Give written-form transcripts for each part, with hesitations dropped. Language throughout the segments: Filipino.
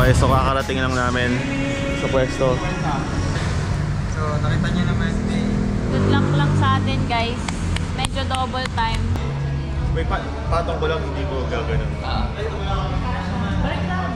Okay, so kakarating lang namin sa pwesto. So, nakita niyo naman. Good luck lang sa atin, guys. Medyo double time. May patong ko lang, hindi ko gagano'n. Balik lang.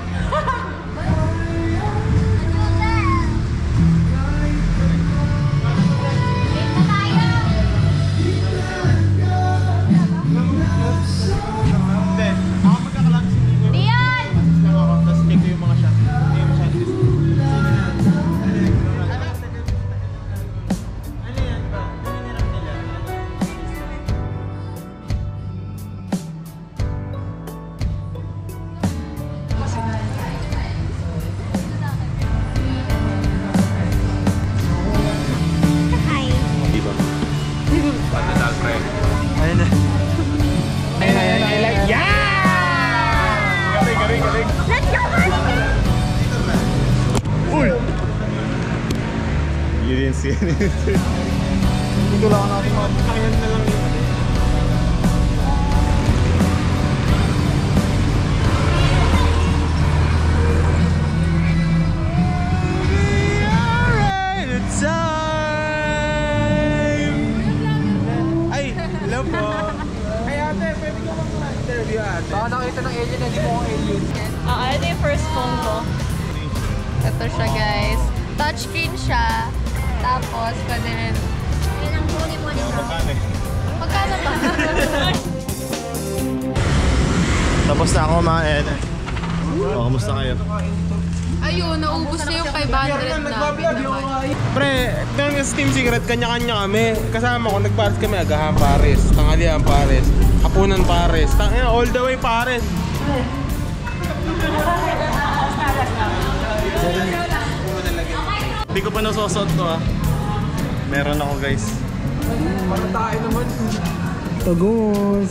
You didn't see anything. Ito lang natin makakayan na lang yun. Alright, it's time! Ay, hello po. Ay ate, pwede ka mag-interview ate. Baka nakita ng alien, hindi mo ang alien. Ito yung first phone ko. Ito siya, guys. Touchscreen siya. Tapos, pwede rin. Ilang huli mo nito? Magkano ba? Tapos na ako kumain. Oh, kamusta kayo? Ayun, naubos na yung 500 namin. Pre, doon sa Team Secret, kanya-kanya kami. Kasama ko, nag-pares kami, agahan pares, tanghalian pares, hapunan pares, all the way pares. Hindi ko pa nasusot to ah. Meron ako guys. Para tayo naman. Tagos.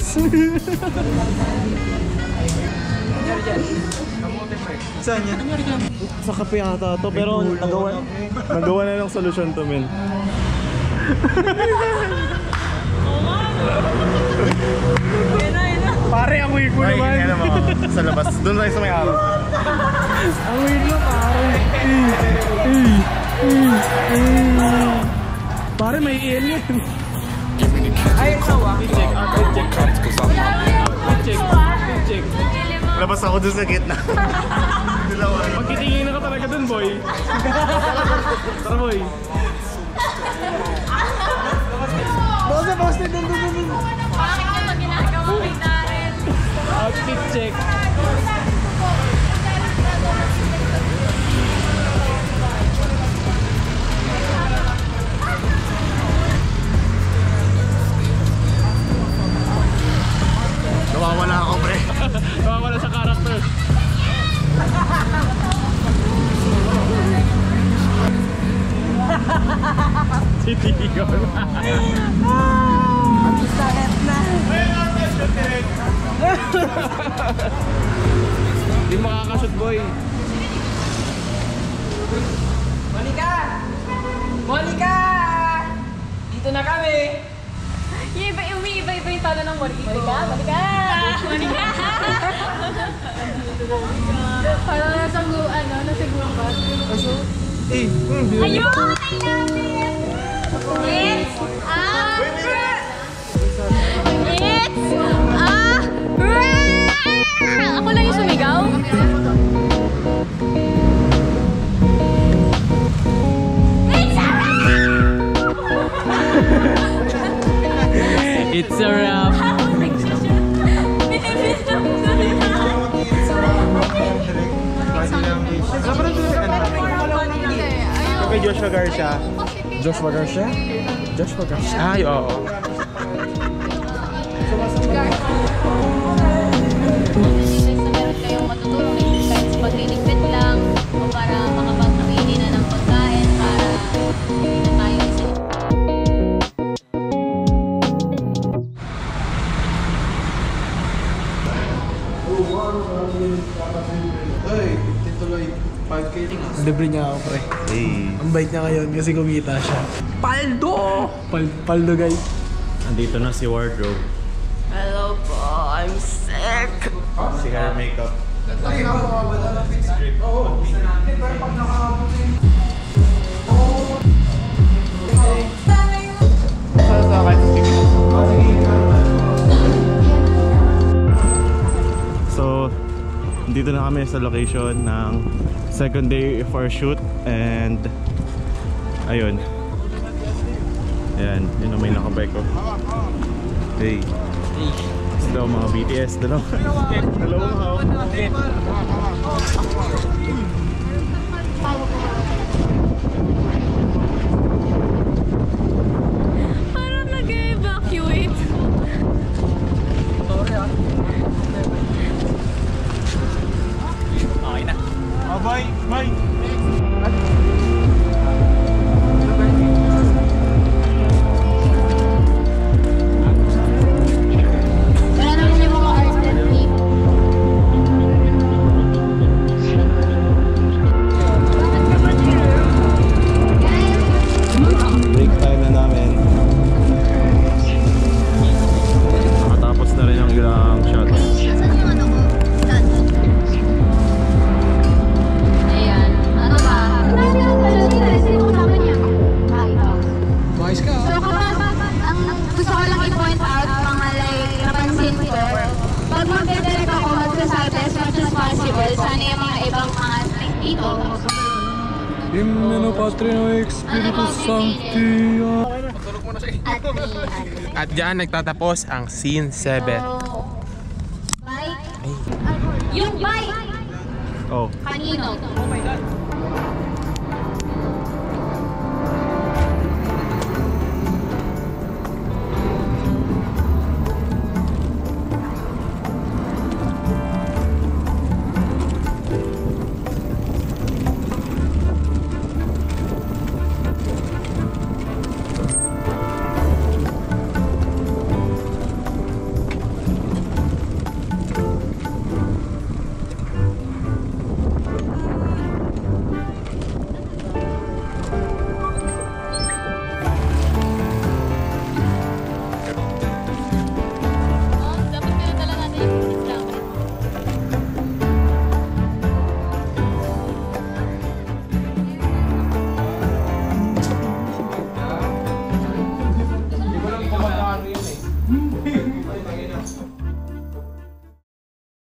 Saan yan? Sa kape yata to, pero nagawa na ng solusyon to, men. Pare, ang weird mo naman. Ay, mo, sa labas. Doon tayo sa may araw. Ang weird mo, pare. Pare, may alien. Ay, sawa. Check. Labas ako doon sa gitna. Magkitingin na ka talaga dun, boy. Tara, boy. Boss na dun. Bakit naman ginagawa ko natin? Outfit check. Nawawala ako, pre. Nawawala sa character. Si Tigo na. Ang salet na. Hindi makakashoot, boy. Monica! Dito na kami! Umiiba yung tala ng Monica. Monica! Parang nasa gubat. Ayun! Ayun! I love it! It's ako lang yung sumigaw? It's a wrap! Kay Joshua Garcia. Joshua Garcia? Joshua Garcia? Ay, oo. Meron kayong matutulong exercise pagliligpit lang o para makapag-uwi na ng pagkain para hindi na tayo isa. Ay, tituloy. 5K. Libre niya ako, pre. Hey. Ang bait niya ngayon kasi kumita siya. Paldo! Paldo, guys. Andito na si Wardrobe. Hello po, I'm sick. Si hair makeup. So, dito na kami sa location ng second day of our shoot and ayun. Ayan, yun ang may nakabike ko. Hey. Sila mga BTS, dalawang hawak. Parang nag-evacuate. Sorry ah. Okay na. Oh, bye! Bye! Wala naman yung mga artist team. Break time na namin. Nakatapos na rin ang ilang shots. Asan yung ano ko? Ayan. Ano ba? Sino kasama niya? Maayos ka ah. So kapag ang gusto ko lang i-point out, mga like, napansin ko, pag magdedirect ako, magsasabi as much as possible, sana yung mga ibang mga stick dito. Himno Patrino Espiritus Sancti. At dyan nagtatapos ang scene 7. Bike? Yung bike! Oh. Kanino?